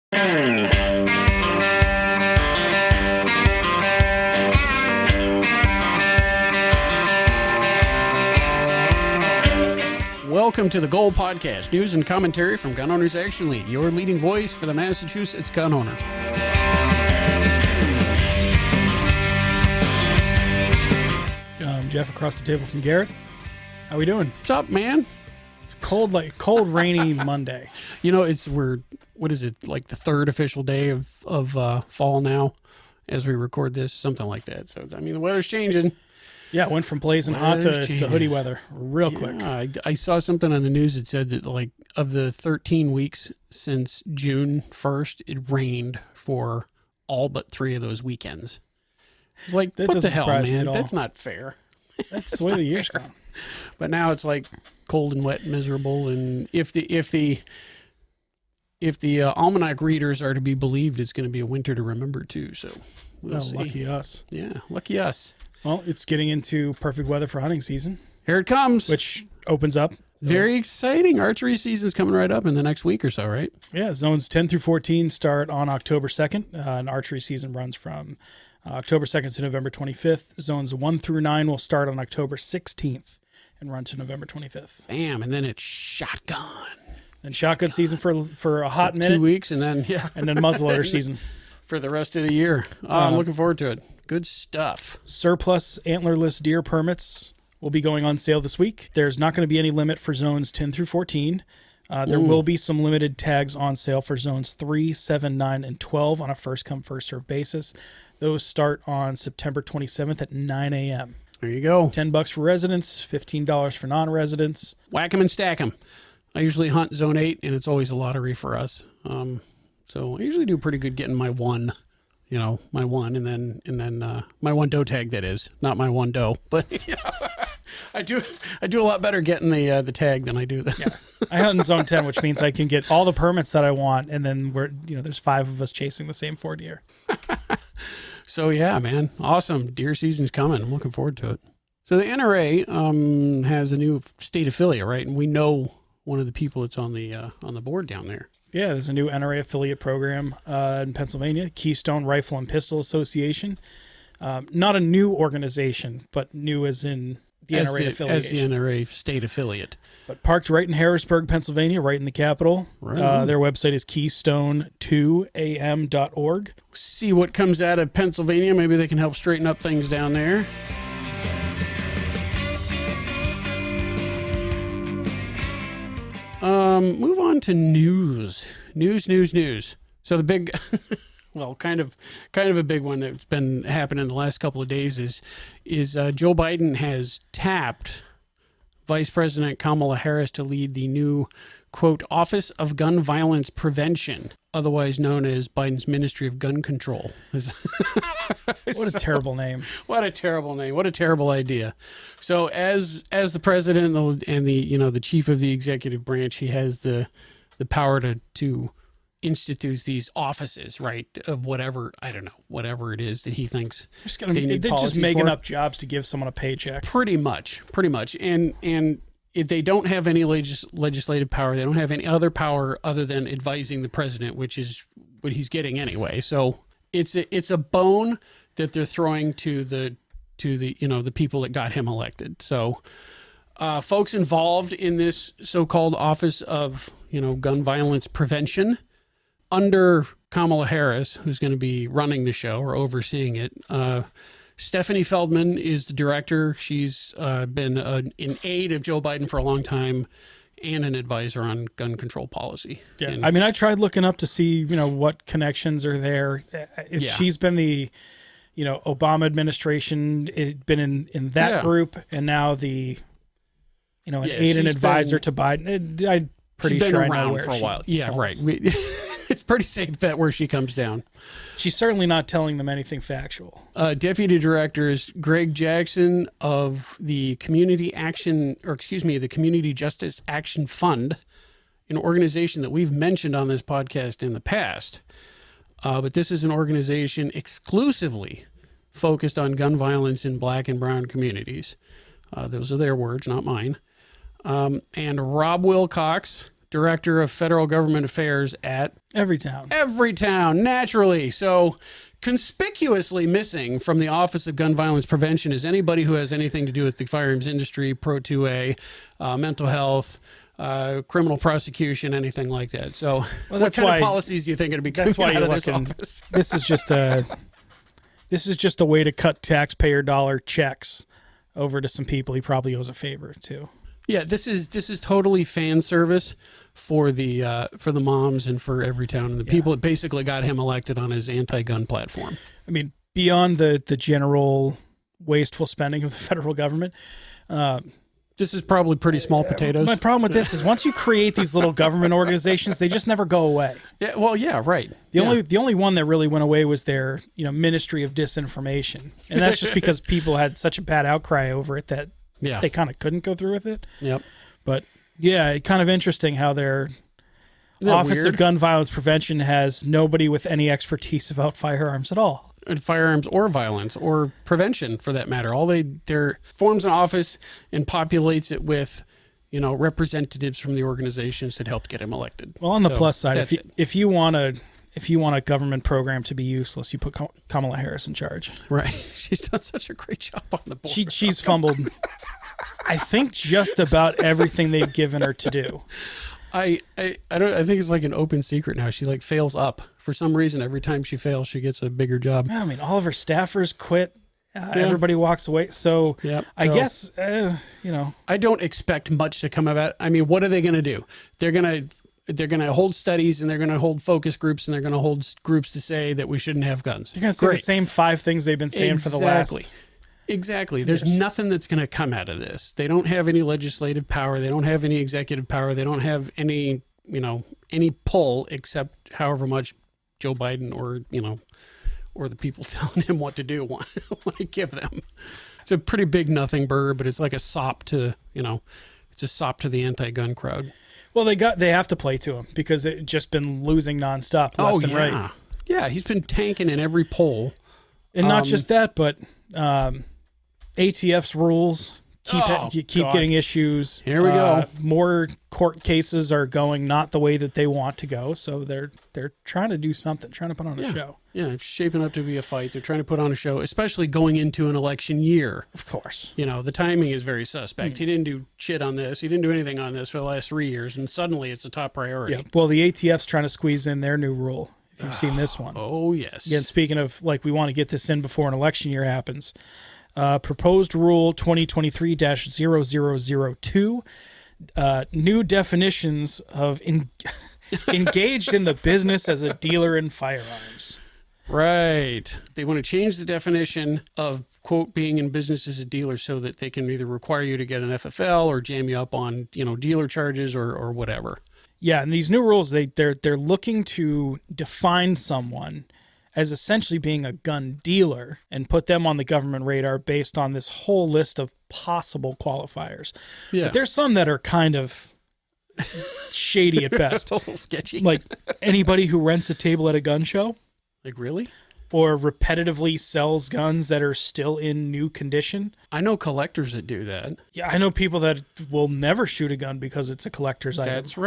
Welcome to the Goal Podcast, news and commentary from Gun Owners Action League, your leading voice for the Massachusetts gun owner. Jeff across the table from Garrett. How we doing? What's up, man? It's cold, rainy Monday. You know, what is it, like the third official day of fall now as we record this, something like that. So, I mean, the weather's changing. Yeah, it went from blazing hot to hoodie weather real quick. I saw something on the news that said that, like, of the 13 weeks since June 1st, it rained for all but 3 of those weekends. It's like, that what the hell, man? That's not fair. That's the way the year's gone. But now it's like cold and wet and miserable. And if the almanac readers are to be believed, it's going to be a winter to remember too. So we'll see. Lucky us. Yeah, lucky us. Well, it's getting into perfect weather for hunting season. Here it comes. Which opens up. Very exciting. Archery season's coming right up in the next week or so, right? Yeah, zones 10 through 14 start on October 2nd. And archery season runs from October 2nd to November 25th. Zones 1 through 9 will start on October 16th and run to November 25th. Bam, and then it's shotgun. And shotgun season for a hot minute. 2 weeks, and then, And then muzzleloader season. For the rest of the year. I'm looking forward to it. Good stuff. Surplus antlerless deer permits will be going on sale this week. There's not going to be any limit for zones 10 through 14. There will be some limited tags on sale for zones 3, 7, 9, and 12 on a first-come, first-served basis. Those start on September 27th at 9 a.m. There you go. $10 for residents, $15 for non-residents. Whack 'em and stack 'em. I usually hunt zone 8, and it's always a lottery for us. So I usually do pretty good getting my one, and then my one doe tag, that is, not my one doe, but I do a lot better getting the tag than I do the. Yeah. I hunt in zone 10, which means I can get all the permits that I want, and then there's 5 of us chasing the same 4 deer. So yeah, man, awesome. Deer season's coming. I'm looking forward to it. So the NRA has a new state affiliate, right? And we know one of the people that's on the board down there. Yeah, there's a new NRA affiliate program in Pennsylvania, Keystone Rifle and Pistol Association. Not a new organization, but new as in the NRA affiliation. As the NRA state affiliate. But parked right in Harrisburg, Pennsylvania, right in the capital. Right. Their website is keystone2am.org. See what comes out of Pennsylvania. Maybe they can help straighten up things down there. Move on to news. So the big, well, kind of a big one that's been happening the last couple of days is Joe Biden has tapped Vice President Kamala Harris to lead the new, quote, Office of Gun Violence Prevention, otherwise known as Biden's Ministry of Gun Control. What a terrible name. What a terrible name. What a terrible idea. So as the president and the chief of the executive branch, he has the power to institute these offices, right, of whatever it is that he thinks they're just making up jobs to give someone a paycheck. Pretty much. And if they don't have any legislative power, they don't have any other power other than advising the president, which is what he's getting anyway. So it's a bone that they're throwing to the people that got him elected. So folks involved in this so-called Office of Gun Violence Prevention under Kamala Harris, who's going to be running the show or overseeing it. Stephanie Feldman is the director. She's been an aide of Joe Biden for a long time and an advisor on gun control policy. Yeah, I mean, I tried looking up to see, what connections are there. If she's been the, Obama administration, been in that group, and now the, an aide and advisor to Biden. I'm pretty sure I know where for a while. Yeah, falls. Right. It's pretty safe bet where she comes down. She's certainly not telling them anything factual. Deputy Director is Greg Jackson of the Community Justice Action Fund, an organization that we've mentioned on this podcast in the past. But this is an organization exclusively focused on gun violence in Black and brown communities. Those are their words, not mine. And Rob Wilcox, Director of Federal Government Affairs at Everytown. Naturally. So conspicuously missing from the Office of Gun Violence Prevention is anybody who has anything to do with the firearms industry, Pro 2A, mental health, criminal prosecution, anything like that. So what kind of policies do you think are going to be coming out of this office? This is just a way to cut taxpayer dollar checks over to some people he probably owes a favor to. Yeah, this is totally fan service for the moms and for Everytown and the people that basically got him elected on his anti-gun platform. I mean, beyond the general wasteful spending of the federal government, this is probably pretty small potatoes. My problem with this is once you create these little government organizations, they just never go away. Yeah, well, yeah, right. The only one that really went away was their Ministry of Disinformation, and that's just because people had such a bad outcry over it that they kind of couldn't go through with it. Yep. But yeah, kind of interesting how their Office of Gun Violence Prevention has nobody with any expertise about firearms at all. And firearms or violence or prevention, for that matter. Their forms an office and populates it with, representatives from the organizations that helped get him elected. Well, on the plus side, if you want a government program to be useless, you put Kamala Harris in charge. Right. She's done such a great job on the board. She's fumbled, I think, just about everything they've given her to do. I think it's like an open secret now. She fails up for some reason. Every time she fails, she gets a bigger job. I mean, all of her staffers quit. Everybody walks away. So I guess I don't expect much to come of it. I mean, what are they going to do? They're going to hold studies and they're going to hold focus groups and they're going to hold groups to say that we shouldn't have guns. They're going to say the same 5 things they've been saying for the last. Exactly. There's nothing that's going to come out of this. They don't have any legislative power. They don't have any executive power. They don't have any, any pull except however much Joe Biden or the people telling him what to do want to give them. It's a pretty big nothing burger, but it's like a sop to, it's a sop to the anti-gun crowd. Well, they have to play to him because they've just been losing nonstop left and right. Yeah, he's been tanking in every poll. And not just that, but ATF's rules keep getting issues. Here we go. More court cases are going not the way that they want to go, so they're trying to do something, trying to put on a show. Yeah, it's shaping up to be a fight. They're trying to put on a show, especially going into an election year. Of course. The timing is very suspect. He didn't do shit on this. He didn't do anything on this for the last 3 years, and suddenly it's a top priority. Yeah. Well, the ATF's trying to squeeze in their new rule. If you've seen this one. Oh, yes. Again, speaking of, we want to get this in before an election year happens. Proposed Rule 2023-0002, new definitions of engaged in the business as a dealer in firearms. Right. They want to change the definition of, quote, being in business as a dealer so that they can either require you to get an FFL or jam you up on, dealer charges or whatever. Yeah, and these new rules, they're looking to define someone as essentially being a gun dealer and put them on the government radar based on this whole list of possible qualifiers. Yeah. But there's some that are kind of shady at best. A little sketchy. Like anybody who rents a table at a gun show. Like, really? Or repetitively sells guns that are still in new condition. I know collectors that do that. Yeah, I know people that will never shoot a gun because it's a collector's item. That's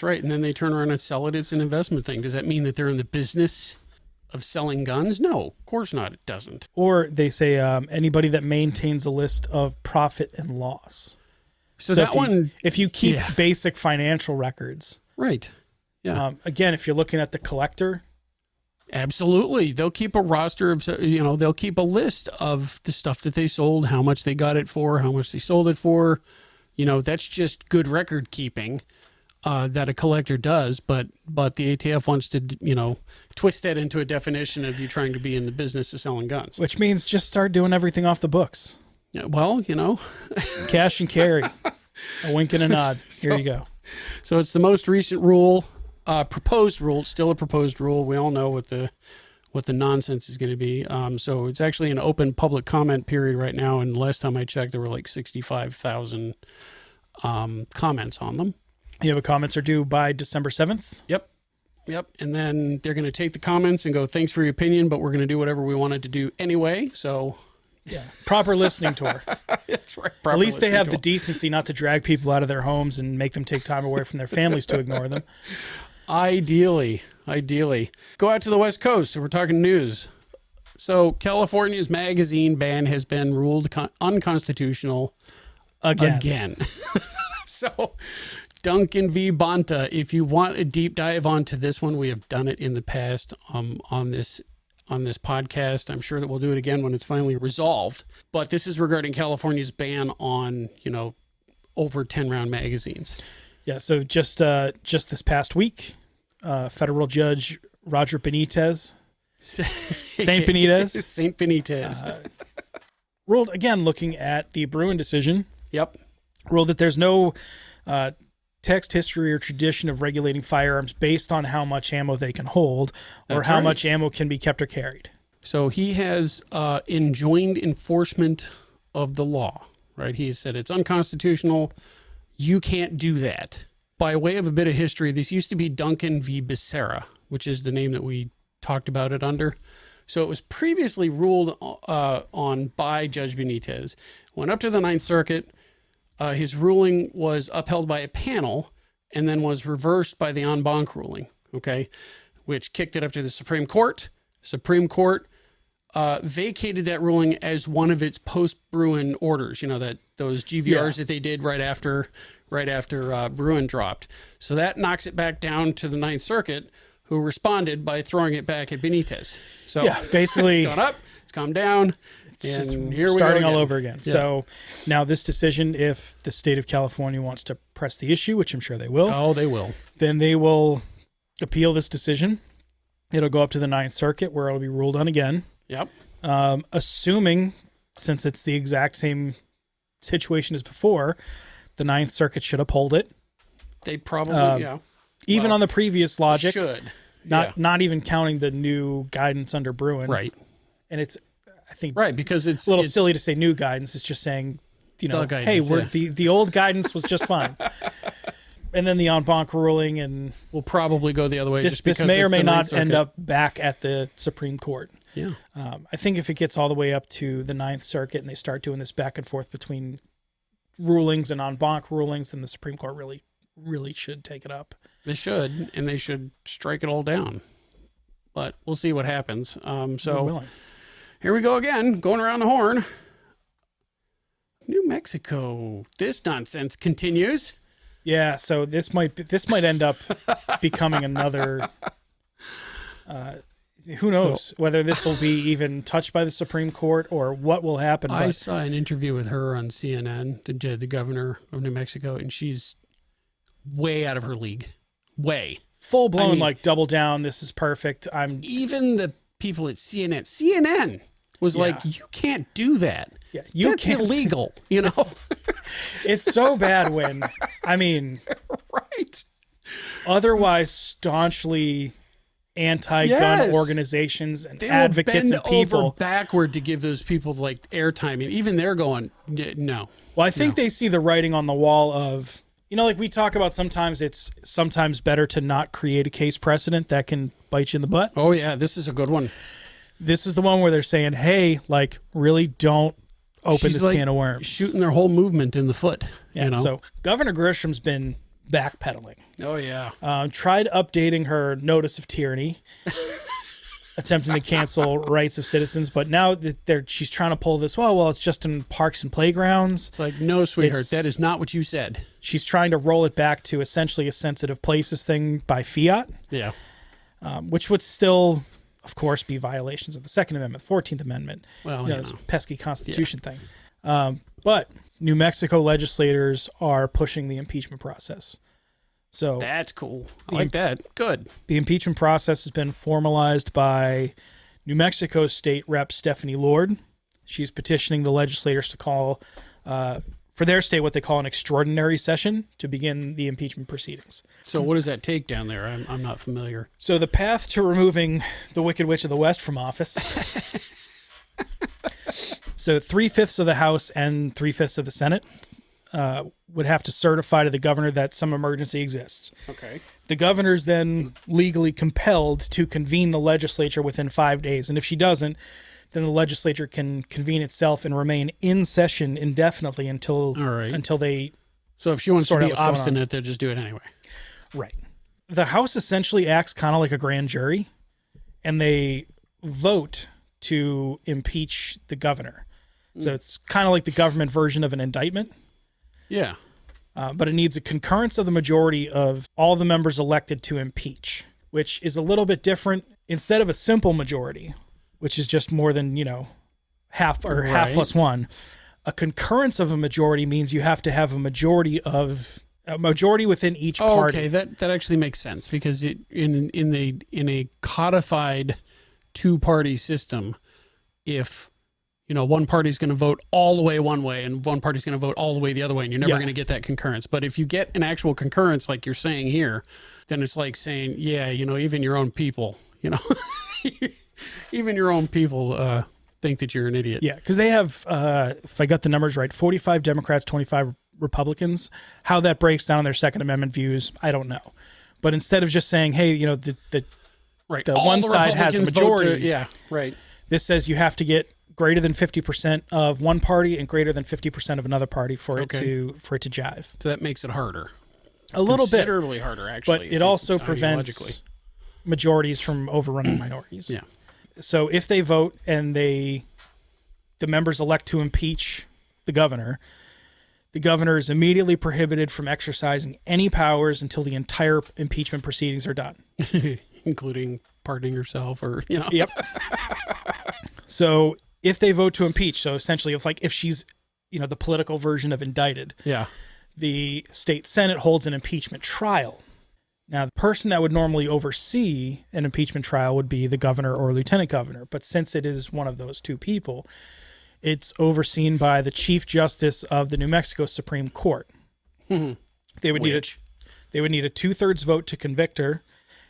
right. And then they turn around and sell it. It's an investment thing. Does that mean that they're in the business of selling guns? No, of course not. It doesn't. Or they say anybody that maintains a list of profit and loss. So that if you keep basic financial records. Right. Yeah. Again, if you're looking at the collector. Absolutely. They'll keep a roster of, they'll keep a list of the stuff that they sold, how much they got it for, how much they sold it for. That's just good record keeping that a collector does. But the ATF wants to, twist that into a definition of you trying to be in the business of selling guns. Which means just start doing everything off the books. Yeah, well, Cash and carry. A wink and a nod. Here you go. So it's the most recent rule. Proposed rule. It's still a proposed rule. We all know what the nonsense is going to be. So it's actually an open public comment period right now. And last time I checked, there were 65,000 comments on them. The comments are due by December 7th. Yep. And then they're going to take the comments and go, thanks for your opinion, but we're going to do whatever we wanted to do anyway. So Yeah, proper listening tour. That's right. At least they have the decency not to drag people out of their homes and make them take time away from their families to ignore them. Ideally. Go out to the West Coast. We're talking news. So California's magazine ban has been ruled unconstitutional again. So Duncan v. Bonta, if you want a deep dive onto this one, we have done it in the past on this podcast. I'm sure that we'll do it again when it's finally resolved. But this is regarding California's ban on, over 10-round magazines. Yeah, so just this past week, federal judge Roger Benitez, Saint Benitez, ruled, again, looking at the Bruin decision. Yep. Ruled that there's no text, history, or tradition of regulating firearms based on how much ammo they can hold or That's how right. much ammo can be kept or carried. So he has enjoined enforcement of the law, right? He said it's unconstitutional. You can't do that. By way of a bit of history, this used to be Duncan v. Becerra, which is the name that we talked about it under. So it was previously ruled on by Judge Benitez. Went up to the Ninth Circuit. His ruling was upheld by a panel and then was reversed by the en banc ruling, okay, which kicked it up to the Supreme Court. Supreme Court vacated that ruling as one of its post-Bruin orders, that those GVRs that they did right after Bruin dropped. So that knocks it back down to the Ninth Circuit, who responded by throwing it back at Benitez. So yeah, basically it's gone up, it's come down, and here we go starting again. all over again. Yeah. So now this decision, if the state of California wants to press the issue, which I'm sure they will, They will. then they will appeal this decision. It'll go up to the Ninth Circuit where it'll be ruled on again. Yep. Assuming, since it's the exact same situation as before, the Ninth Circuit should uphold it. They probably, Even on the previous logic, should. not even counting the new guidance under Bruin. Right. And it's, I think, Right, because it's a little it's, silly to say new guidance. It's just saying, The guidance, hey, yeah. the old guidance was just fine. And then the en banc ruling, and We'll probably go the other way. this just because may or it's may the Ninth not end Circuit. up back at the Supreme Court. Yeah. I think if it gets all the way up to the Ninth Circuit and they start doing this back and forth between rulings and en banc rulings, then the Supreme Court really should take it up. They should, and they should strike it all down. But we'll see what happens. We're So willing. here we go again, going around the horn. New Mexico. This nonsense continues. Yeah, so this might end up becoming another. Who knows whether this will be even touched by the Supreme Court or what will happen? I But saw an interview with her on CNN, the governor of New Mexico, and she's way out of her league. Way. full blown, I mean- like double down. This is perfect. Even the people at CNN was like, you can't do that. Yeah, you That's can't. illegal, It's so bad when, I mean, Right. otherwise staunchly anti-gun Yes. organizations and They advocates will and bend people. over backward to give those people like airtime, and even they're going, no. Well, I think they see the writing on the wall of, like we talk about sometimes it's sometimes better to not create a case precedent that can bite you in the butt. Oh yeah, this is a good one. This is the one where they're saying, hey, like really don't open She's this like can of worms. shooting their whole movement in the foot. Yeah, so Governor Grisham's been backpedaling. Oh yeah. Tried updating her notice of tyranny, attempting to cancel rights of citizens, but now that she's trying to pull this, well, it's just in parks and playgrounds. It's like, no, sweetheart, that is not what you said. She's trying to roll it back to essentially a sensitive places thing by fiat, Yeah. which would still, of course, be violations of the Second Amendment, 14th Amendment, Well, this pesky Constitution thing. But New Mexico legislators are pushing the impeachment process. So That's cool. I like that. Good. the impeachment process has been formalized by New Mexico State Rep. Stephanie Lord. She's petitioning the legislators to call, for their state, what they call an extraordinary session to begin the impeachment proceedings. So what does that take down there? I'm not familiar. So the path to removing the Wicked Witch of the West from office. So 3/5 of the House and 3/5 of the Senate would have to certify to the governor that some emergency exists. Okay. The governor's then legally compelled to convene the legislature within 5 days. And if she doesn't, then the legislature can convene itself and remain in session indefinitely until they. So if she wants to sort out be what's going on. obstinate, they'll just do it anyway. Right. The House essentially acts kind of like a grand jury, and they vote to impeach the governor. So it's kind of like the government version of an indictment. Yeah. But it needs a concurrence of the majority of all the members elected to impeach, which is a little bit different. Instead of a simple majority, which is just more than, half plus one, a concurrence of a majority means you have to have a majority within each party. Okay, that actually makes sense because in a codified two-party system, if one party's going to vote all the way one way and one party's going to vote all the way the other way, and you're never going to get that concurrence. But if you get an actual concurrence, like you're saying here, then it's like saying, yeah, even your own people, even your own people think that you're an idiot. Yeah, because they have, if I got the numbers right, 45 Democrats, 25 Republicans. How that breaks down their Second Amendment views, I don't know. But instead of just saying, hey, the one side has a majority. Yeah, right. This says you have to get greater than 50% of one party and greater than 50% of another party for it to jive. So that makes it harder. A little bit. Considerably harder, actually. But it also prevents majorities from overrunning minorities. Yeah. So if they vote and the members elect to impeach the governor is immediately prohibited from exercising any powers until the entire impeachment proceedings are done. Including pardoning herself or, Yep. So if they vote to impeach, so essentially if she's, the political version of indicted, yeah, the state Senate holds an impeachment trial. Now, the person that would normally oversee an impeachment trial would be the governor or lieutenant governor. But since it is one of those two people, it's overseen by the Chief Justice of the New Mexico Supreme Court. They would need a 2/3 vote to convict her.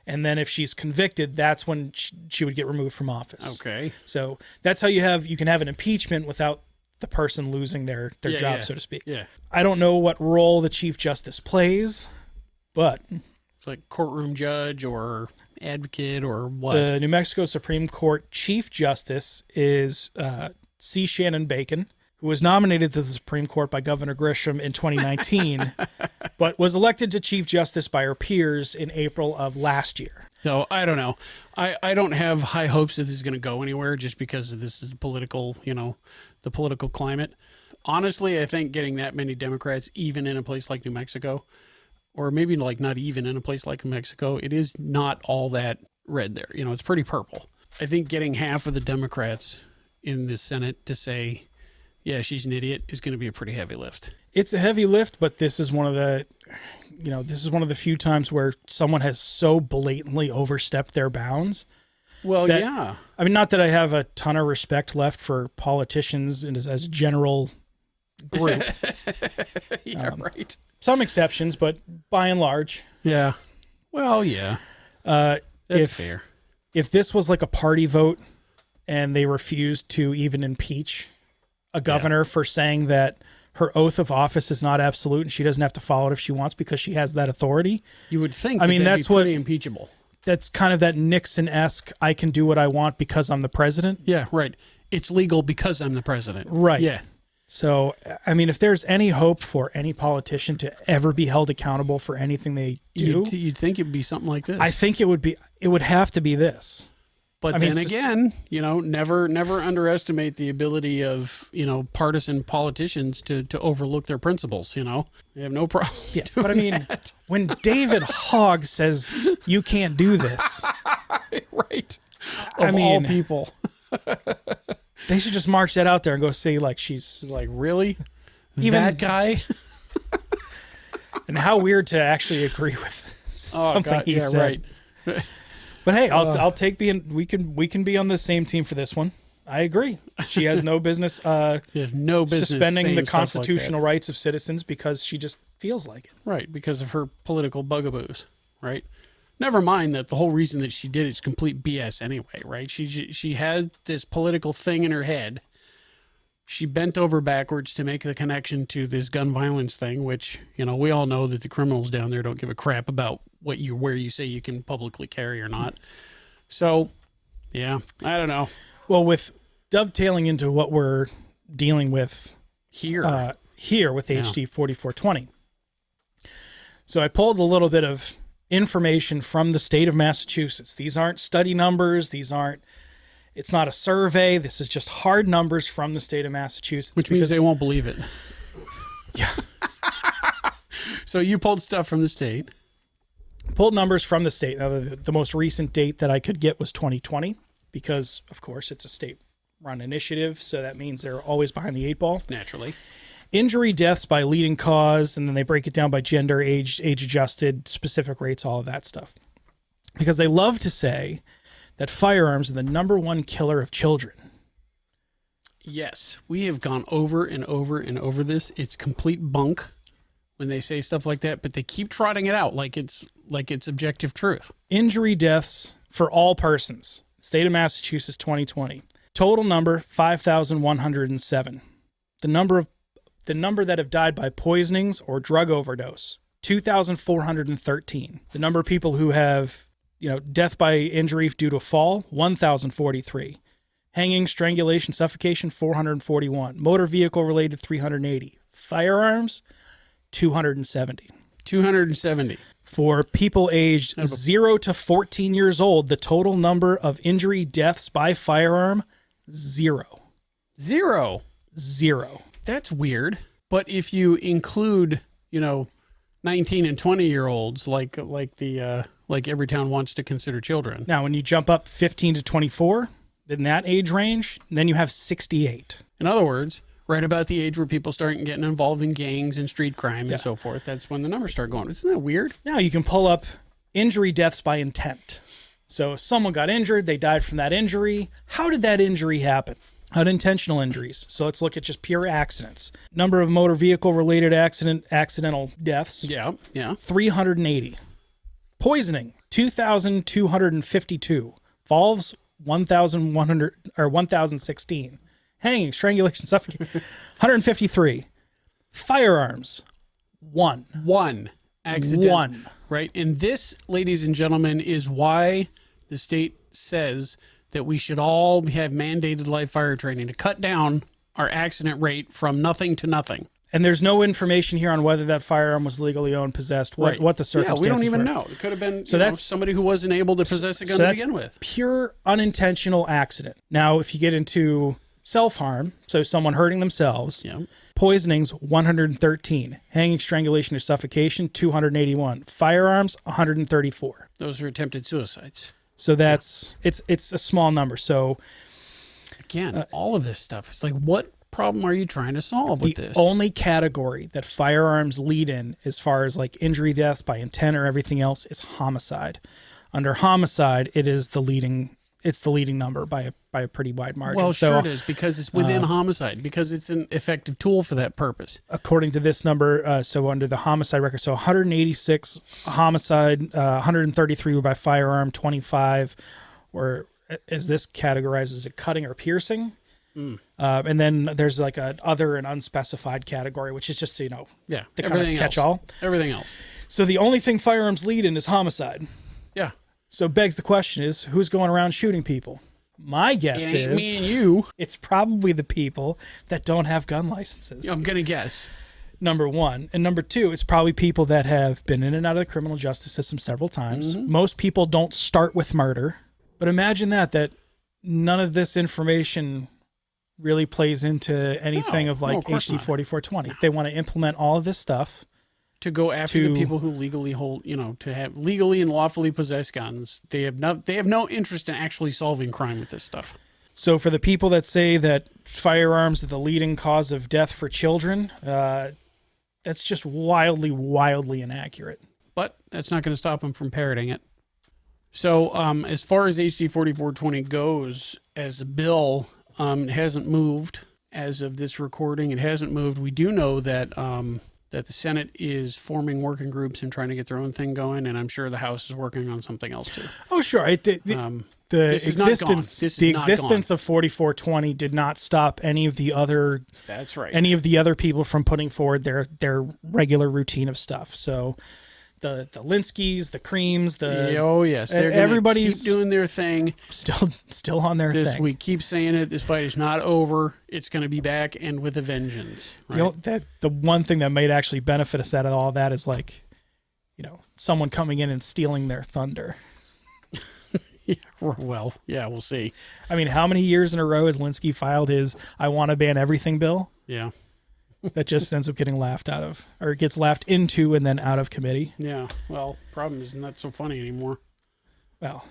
And then if she's convicted, that's when she would get removed from office. Okay. So that's how you can have an impeachment without the person losing their job, so to speak. Yeah. I don't know what role the Chief Justice plays, but it's like courtroom judge or advocate or what? The New Mexico Supreme Court Chief Justice is C. Shannon Bacon, who was nominated to the Supreme Court by Governor Grisham in 2019, but was elected to Chief Justice by her peers in April of last year. So I don't know. I don't have high hopes that this is going to go anywhere just because this is political, the political climate. Honestly, I think getting that many Democrats, even in a place like New Mexico, or maybe like not even in a place like New Mexico, it is not all that red there. It's pretty purple. I think getting half of the Democrats in the Senate to say, yeah, she's an idiot is going to be a pretty heavy lift. It's a heavy lift, but this is one of the, few times where someone has so blatantly overstepped their bounds. Well, yeah. I mean, not that I have a ton of respect left for politicians and as a general group. Right. Some exceptions, but by and large. Yeah. Well, yeah. That's fair. If this was like a party vote and they refused to even impeach a governor for saying that her oath of office is not absolute and she doesn't have to follow it if she wants because she has that authority. You would think that's be pretty impeachable. That's kind of that Nixon-esque, I can do what I want because I'm the president. Yeah, right. It's legal because I'm the president. Right. Yeah. So, I mean, if there's any hope for any politician to ever be held accountable for anything they do, you'd think it would be something like this. I think it would have to be this. But then again, never underestimate the ability of, partisan politicians to overlook their principles, They have no problem. Yeah, but I mean, when David Hogg says you can't do this. Right. Of all people. They should just march that out there and go say, like, she's like, really? Even that guy? And how weird to actually agree with something he said. Right. But hey, I'll take we can be on the same team for this one. I agree. She has no business. She has no business suspending the constitutional rights of citizens because she just feels like it. Right, because of her political bugaboos. Right. Never mind that the whole reason that she did it is complete BS anyway. Right. She had this political thing in her head, she bent over backwards to make the connection to this gun violence thing, which, we all know that the criminals down there don't give a crap about where you say you can publicly carry or not. So, yeah, I don't know. Well, with dovetailing into what we're dealing with Here with HD 4420. So I pulled a little bit of information from the state of Massachusetts. These aren't study numbers. It's not a survey. This is just hard numbers from the state of Massachusetts. Which means they won't believe it. Yeah. So you pulled stuff from the state. Pulled numbers from the state. Now, the most recent date that I could get was 2020 because, of course, it's a state-run initiative, so that means they're always behind the eight ball. Naturally. Injury deaths by leading cause, and then they break it down by gender, age-adjusted, specific rates, all of that stuff. Because they love to say that firearms are the number one killer of children. Yes, we have gone over and over and over this. It's complete bunk when they say stuff like that, but they keep trotting it out like it's objective truth. Injury deaths for all persons. State of Massachusetts 2020. Total number 5,107. The number that have died by poisonings or drug overdose 2,413. The number of people who have death by injury due to fall, 1,043. Hanging, strangulation, suffocation, 441. Motor vehicle related, 380. Firearms, 270. 270. For people aged 0 to 14 years old, the total number of injury deaths by firearm, 0. 0. That's weird. But if you include, 19 and 20-year-olds, like every town wants to consider children. Now, when you jump up 15 to 24, in that age range, then you have 68. In other words, right about the age where people start getting involved in gangs and street crime and so forth, that's when the numbers start going. Isn't that weird? Now you can pull up injury deaths by intent. So someone got injured, they died from that injury. How did that injury happen? Unintentional injuries. So let's look at just pure accidents. Number of motor vehicle related accidental deaths. Yeah. 380. Poisoning, 2,252. Falls, 1,116. Hanging, strangulation, suffocation, 153. Firearms, 1. 1 accident. 1. Right. And this, ladies and gentlemen, is why the state says that we should all have mandated live fire training to cut down our accident rate from nothing to nothing. And there's no information here on whether that firearm was legally owned, possessed, what the circumstances we don't even were. know. It could have been that's somebody who wasn't able to possess a gun to begin with. Pure unintentional accident. Now, if you get into self-harm, so someone hurting themselves, poisonings, 113. Hanging, strangulation, or suffocation, 281. Firearms, 134. Those are attempted suicides. So it's a small number. So again, all of this stuff, it's like, what problem are you trying to solve with this? The only category that firearms lead in as far as like injury deaths by intent or everything else is homicide. Under homicide, it is the leading number by a pretty wide margin. Well, sure it is, because it's within homicide, because it's an effective tool for that purpose. According to this number, so under the homicide record, so 186 homicide, 133 were by firearm, 25 were, as this categorizes, as a cutting or piercing. And then there's like a other and unspecified category, which is just, the kind of catch-all. Everything else. So the only thing firearms lead in is homicide. Yeah. So begs the question is, who's going around shooting people? My guess It ain't is me and you. It's probably the people that don't have gun licenses. I'm going to guess. Number one. And number two, it's probably people that have been in and out of the criminal justice system several times. Mm-hmm. Most people don't start with murder. But imagine that none of this information really plays into anything of like HD 4420. No. They want to implement all of this stuff to go after the people who legally hold, to have legally and lawfully possess guns. They have no interest in actually solving crime with this stuff. So for the people that say that firearms are the leading cause of death for children, that's just wildly, wildly inaccurate. But that's not going to stop them from parroting it. So as far as HD 4420 goes as a bill, it hasn't moved as of this recording. It hasn't moved. We do know that that the Senate is forming working groups and trying to get their own thing going, and I'm sure the House is working on something else too. Oh, sure. This is not gone. This is the not existence of 4420 did not stop any of the other That's right. any of the other people from putting forward their regular routine of stuff. So the Linskys, the Creams, yes, they're everybody's keep doing their thing. Still on their This thing. we keep saying it. This fight is not over. It's going to be back and with a vengeance. Right? The one thing that might actually benefit us out of all that is like, someone coming in and stealing their thunder. Yeah, well, yeah, we'll see. I mean, how many years in a row has Linsky filed his "I want to ban everything" bill? Yeah. That just ends up getting laughed out of, or it gets laughed into and then out of committee. Yeah. Well, problem is not so funny anymore. Well,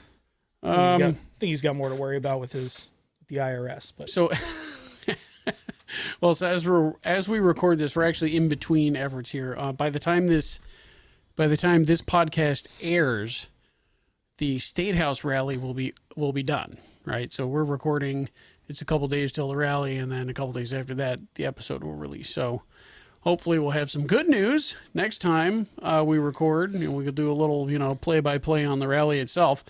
I think he's got more to worry about with the IRS. But so, so as we record this, we're actually in between efforts here. By the time this podcast airs, the State House rally will be done, right? So we're recording. It's a couple days till the rally, and then a couple days after that, the episode will release. So hopefully we'll have some good news next time we record. We could do a little, play-by-play on the rally itself.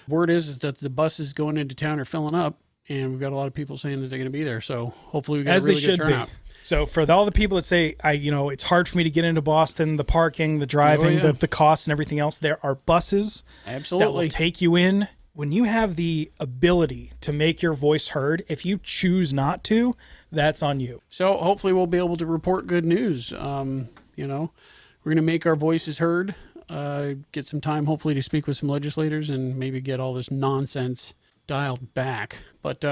Word is that the buses going into town are filling up, and we've got a lot of people saying that they're going to be there. So hopefully we got a really good turnout. So for all the people that say, it's hard for me to get into Boston, the parking, the driving, the costs and everything else, there are buses Absolutely. that will take you in. When you have the ability to make your voice heard, if you choose not to, that's on you. So hopefully we'll be able to report good news. We're going to make our voices heard, get some time hopefully to speak with some legislators and maybe get all this nonsense dialed back. But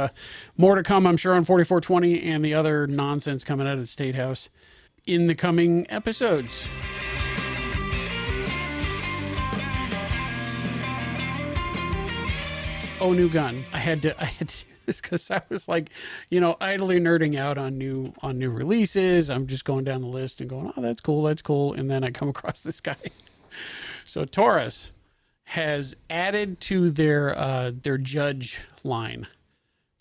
more to come, I'm sure, on 4420 and the other nonsense coming out of the State House in the coming episodes. Oh, new gun. I had to do this because I was like, idly nerding out on new releases. I'm just going down the list and going, oh, that's cool. And then I come across this guy. So Taurus has added to their Judge line.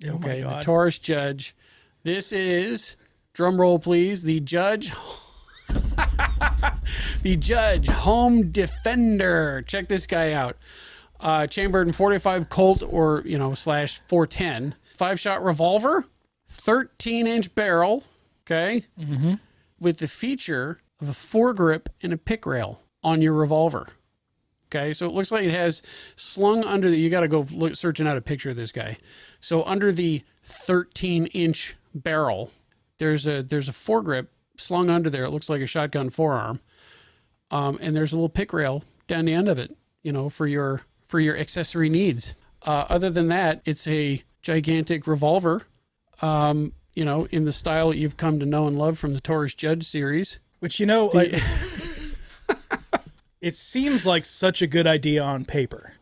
Oh Okay, my God. the Taurus Judge. This is, drum roll please, the Judge. The Judge Home Defender. Check this guy out. Chambered in .45 Colt or /410, 5-shot revolver, 13-inch barrel. Okay, with the feature of a foregrip and a pick rail on your revolver. Okay, so it looks like it has slung under the. You got to go searching out a picture of this guy. So under the 13-inch barrel, there's a foregrip slung under there. It looks like a shotgun forearm, and there's a little pick rail down the end of it. For your accessory needs. Other than that, it's a gigantic revolver, in the style that you've come to know and love from the Taurus Judge series. Which, it seems like such a good idea on paper.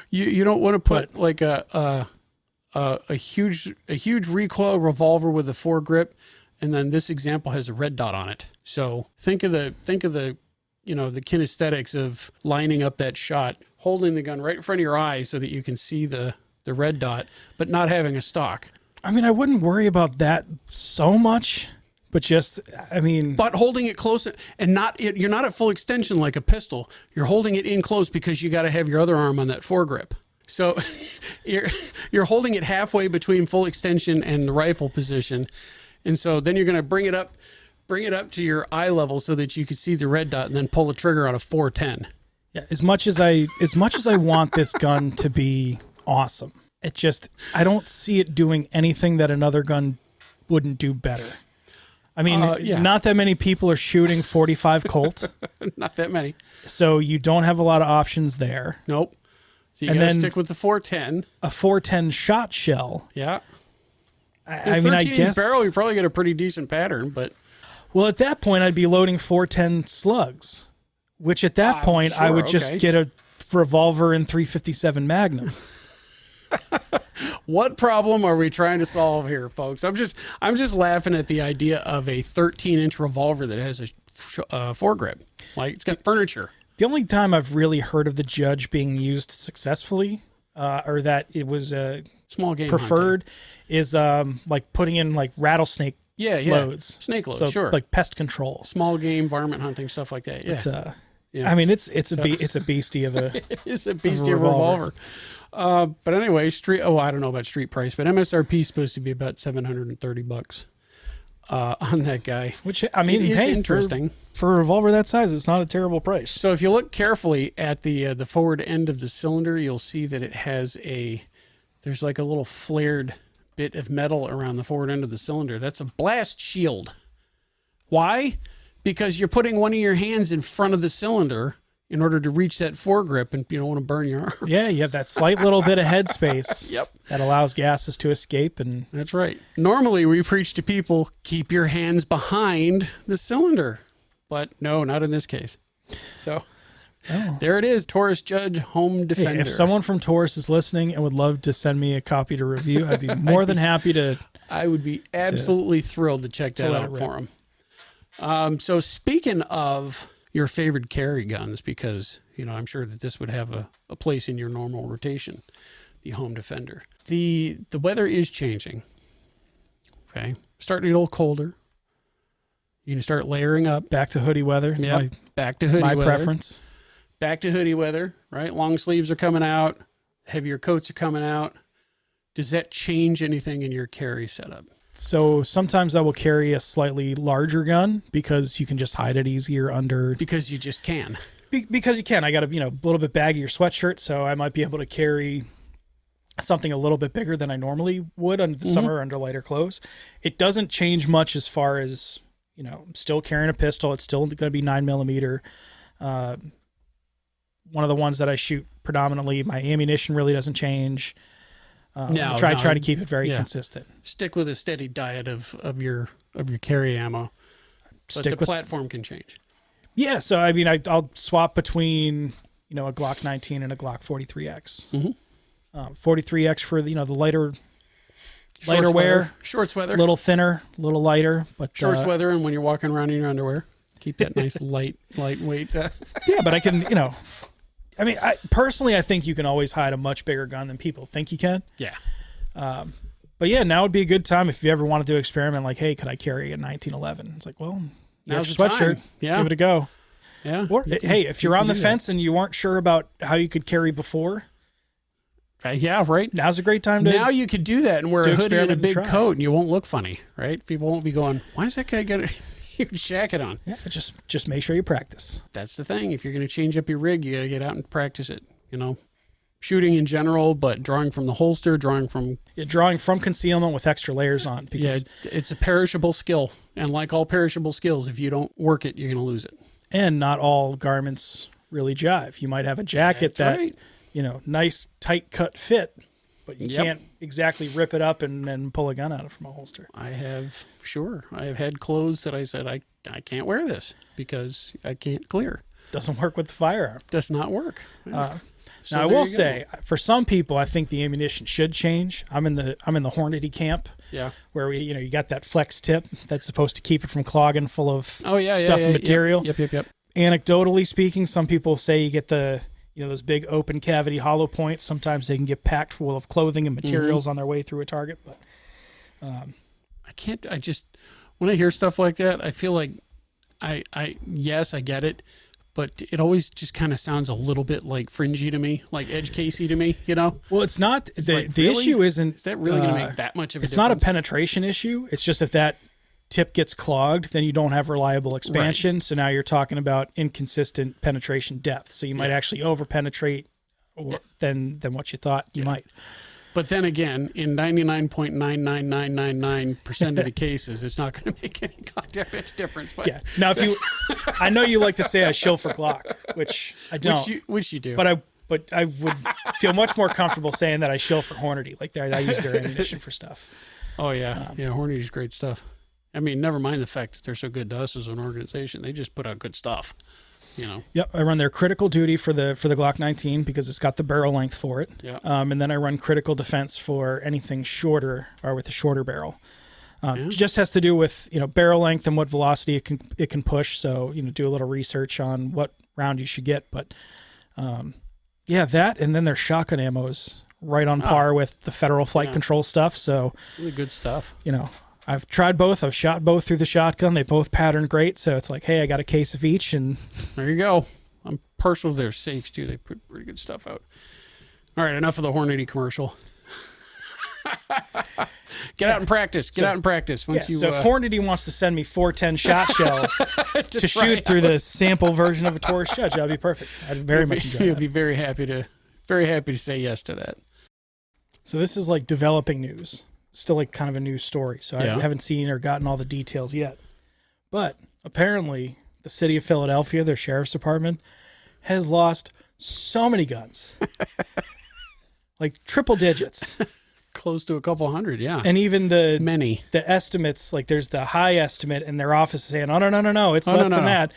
You don't want to put like a huge recoil revolver with a foregrip, and then this example has a red dot on it. So think of the the kinesthetics of lining up that shot, holding the gun right in front of your eyes so that you can see the red dot, but not having a stock. I mean, I wouldn't worry about that so much, but but holding it close and you're not at full extension like a pistol. You're holding it in close because you got to have your other arm on that foregrip. So you're holding it halfway between full extension and the rifle position. And so then you're going to bring it up to your eye level so that you can see the red dot and then pull the trigger on a .410. Yeah, as much as I want this gun to be awesome, I don't see it doing anything that another gun wouldn't do better. I mean, not that many people are shooting .45 Colt. Not that many. So you don't have a lot of options there. Nope. So you got to stick with the .410. A .410 shot shell. Yeah. I mean, I guess barrel, you probably get a pretty decent pattern, but. Well, at that point, I'd be loading .410 slugs, which at that point, I would just get a revolver and .357 Magnum. What problem are we trying to solve here, folks? I'm just laughing at the idea of a 13-inch revolver that has a foregrip. Like, it's got furniture. The only time I've really heard of the Judge being used successfully, or that it was small game preferred, hunting. is like putting in like rattlesnake. Yeah. Loads. Snake loads, so, sure. Like pest control. Small game, varmint hunting, stuff like that, yeah. But, Yeah. I mean, it's a beastie of a. It is a beastie of a revolver. But anyway, I don't know about street price, but MSRP is supposed to be about $730 on that guy. Which, I mean, it is hey, interesting. For a revolver that size, it's not a terrible price. So if you look carefully at the forward end of the cylinder, you'll see that it has there's like a little flared bit of metal around the forward end of the cylinder. That's a blast shield. Why? Because you're putting one of your hands in front of the cylinder in order to reach that foregrip, and you don't want to burn your arm. Yeah, you have that slight little bit of headspace. Yep. That allows gases to escape. And that's right. Normally, we preach to people, keep your hands behind the cylinder. But no, not in this case. So there it is, Taurus Judge Home Defender. Hey, if someone from Taurus is listening and would love to send me a copy to review, I'd be more than happy to. I would be absolutely thrilled to check that out for him. So speaking of your favorite carry guns, because I'm sure that this would have a place in your normal rotation, the Home Defender. The weather is changing. Okay, starting to get a little colder. You can start layering up. Back to hoodie weather. It's back to hoodie weather. My preference. Back to hoodie weather, right? Long sleeves are coming out. Heavier coats are coming out. Does that change anything in your carry setup? So sometimes I will carry a slightly larger gun because you can just hide it easier under. Because you just can. Because you can. I got a little bit baggier sweatshirt, so I might be able to carry something a little bit bigger than I normally would under the summer under lighter clothes. It doesn't change much as far as I'm still carrying a pistol. It's still going to be 9mm. One of the ones that I shoot predominantly, my ammunition really doesn't change. I try to keep it very consistent. Stick with a steady diet of your carry ammo. But the platform can change. Yeah, so I mean, I'll swap between a Glock 19 and a Glock 43X. 43X for the lighter wear, shorts weather, a little thinner, a little lighter, but shorts weather, and when you're walking around in your underwear, keep that nice lightweight. Yeah, but I can I mean, I think you can always hide a much bigger gun than people think you can. Yeah. But yeah, now would be a good time if you ever wanted to experiment. Like, hey, could I carry a 1911? It's like, well, now's your sweatshirt. Yeah. Give it a go. Yeah. Or hey, if you're on the fence and you weren't sure about how you could carry before. Yeah, right. Now's a great time to. Now you could do that and wear a hoodie and a big coat, and you won't look funny, right? People won't be going, "Why does that guy got a huge jacket on?" Yeah, just make sure you practice. That's the thing. If you're going to change up your rig, you got to get out and practice it. Shooting in general, but drawing from the holster, drawing from concealment with extra layers on. Because it's a perishable skill, and like all perishable skills, if you don't work it, you're going to lose it. And not all garments really jive. You might have a jacket nice tight cut fit, but you can't exactly rip it up and pull a gun out from a holster. I have had clothes that I said I can't wear this because I can't clear. Doesn't work with the firearm. Does not work. Now I will say, for some people, I think the ammunition should change. I'm in the Hornady camp. Yeah. Where you got that flex tip that's supposed to keep it from clogging full of stuff and and material. Yep. Anecdotally speaking, some people say you get the those big open cavity hollow points. Sometimes they can get packed full of clothing and materials on their way through a target. But I just when I hear stuff like that, I feel like I get it, but it always just kind of sounds a little bit like fringy to me, like edge casey to me, Well, it's not. The really? issue isn't. Is that really going to make that much of a difference? It's not a penetration issue. It's just if that tip gets clogged, then you don't have reliable expansion. Right. So now you're talking about inconsistent penetration depth. So you might actually over penetrate than what you thought you might. But then again, in 99.99999% of the cases, it's not going to make any goddamn difference. But now I know you like to say I shill for Glock, which I don't. Which you do. But I would feel much more comfortable saying that I shill for Hornady. Like I use their ammunition for stuff. Oh yeah, Hornady's great stuff. I mean, never mind the fact that they're so good to us as an organization. They just put out good stuff, Yep, I run their critical duty for the Glock 19 because it's got the barrel length for it. Yeah. And then I run critical defense for anything shorter or with a shorter barrel. Just has to do with barrel length and what velocity it can push. So do a little research on what round you should get. But that and then their shotgun ammo is right on par with the federal flight control stuff. So really good stuff. I've tried both. I've shot both through the shotgun. They both pattern great. So it's like, hey, I got a case of each, and there you go. partial to their safes too. They put pretty good stuff out. All right, enough of the Hornady commercial. Get out and practice. Get out and practice. Once so if Hornady wants to send me 410 shot shells to shoot through the sample version of a Taurus Judge, that would be perfect. I'd very much enjoy that. You'll be very happy to say yes to that. So this is like developing news. Still like kind of a news story. So I haven't seen or gotten all the details yet. But apparently the city of Philadelphia, their sheriff's department, has lost so many guns. Like triple digits. Close to a couple hundred, yeah. And even the estimates, like there's the high estimate and their office is saying, oh, no, it's less than that.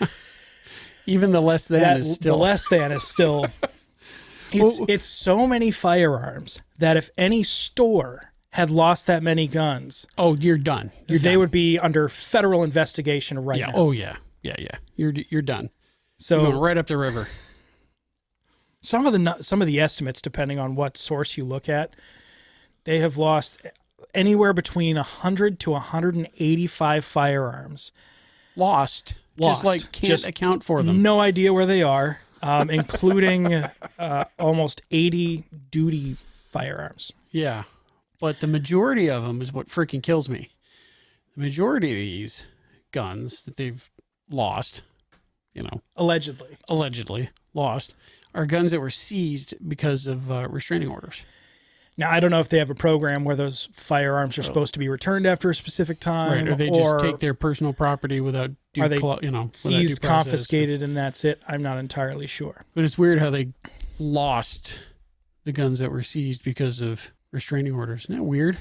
Even the less than is still. The less than is still. It's so many firearms that if any store had lost that many guns. Oh, you're done. They would be under federal investigation right now. Oh, yeah. Yeah. You're done. So you're going right up the river. Some of the estimates, depending on what source you look at, they have lost anywhere between 100 to 185 firearms. Lost. Just like can't account for them. No idea where they are, including almost 80 duty firearms. Yeah. But the majority of them is what freaking kills me. The majority of these guns that they've lost, allegedly lost, are guns that were seized because of restraining orders. Now, I don't know if they have a program where those firearms are supposed to be returned after a specific time. Right, or they just take their personal property without seized, confiscated, and that's it. I'm not entirely sure. But it's weird how they lost the guns that were seized because of restraining orders. Isn't that weird?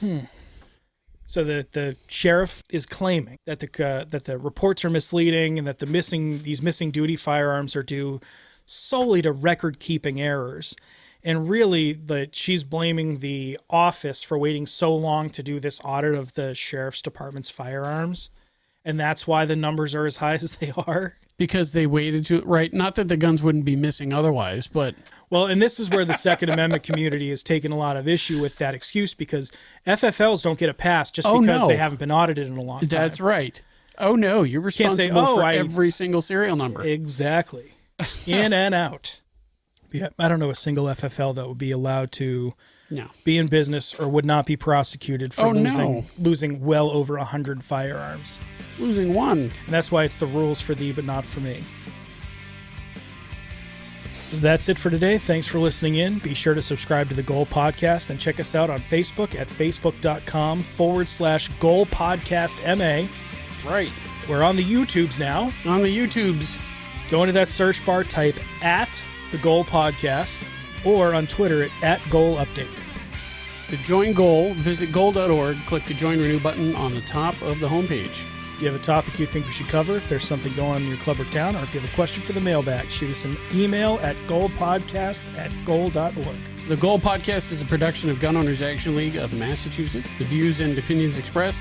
So the sheriff is claiming that the reports are misleading and that these missing duty firearms are due solely to record-keeping errors. And really, she's blaming the office for waiting so long to do this audit of the sheriff's department's firearms. And that's why the numbers are as high as they are. Because they waited right? Not that the guns wouldn't be missing otherwise, but... Well, and this is where the Second Amendment community has taken a lot of issue with that excuse, because FFLs don't get a pass just because they haven't been audited in a long time. That's right. Oh, no, you're responsible for every single serial number. Exactly. In and out. Yeah, I don't know a single FFL that would be allowed to be in business or would not be prosecuted for losing well over 100 firearms. Losing one. And that's why it's the rules for thee, but not for me. That's it for today. Thanks for listening in. Be sure to subscribe to the Goal Podcast and check us out on Facebook at facebook.com/Goal Podcast MA. Right. We're on the YouTubes now. On the YouTubes. Go into that search bar, type at the Goal Podcast, or on Twitter at Goal Update. To join Goal, visit goal.org, click the Join Renew button on the top of the homepage. If you have a topic you think we should cover, if there's something going on in your club or town, or if you have a question for the mailbag, shoot us an email at goalpodcast@goal.org. The Goal Podcast is a production of Gun Owners Action League of Massachusetts. The views and opinions expressed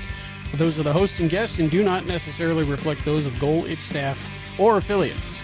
are those of the hosts and guests and do not necessarily reflect those of Goal, its staff, or affiliates.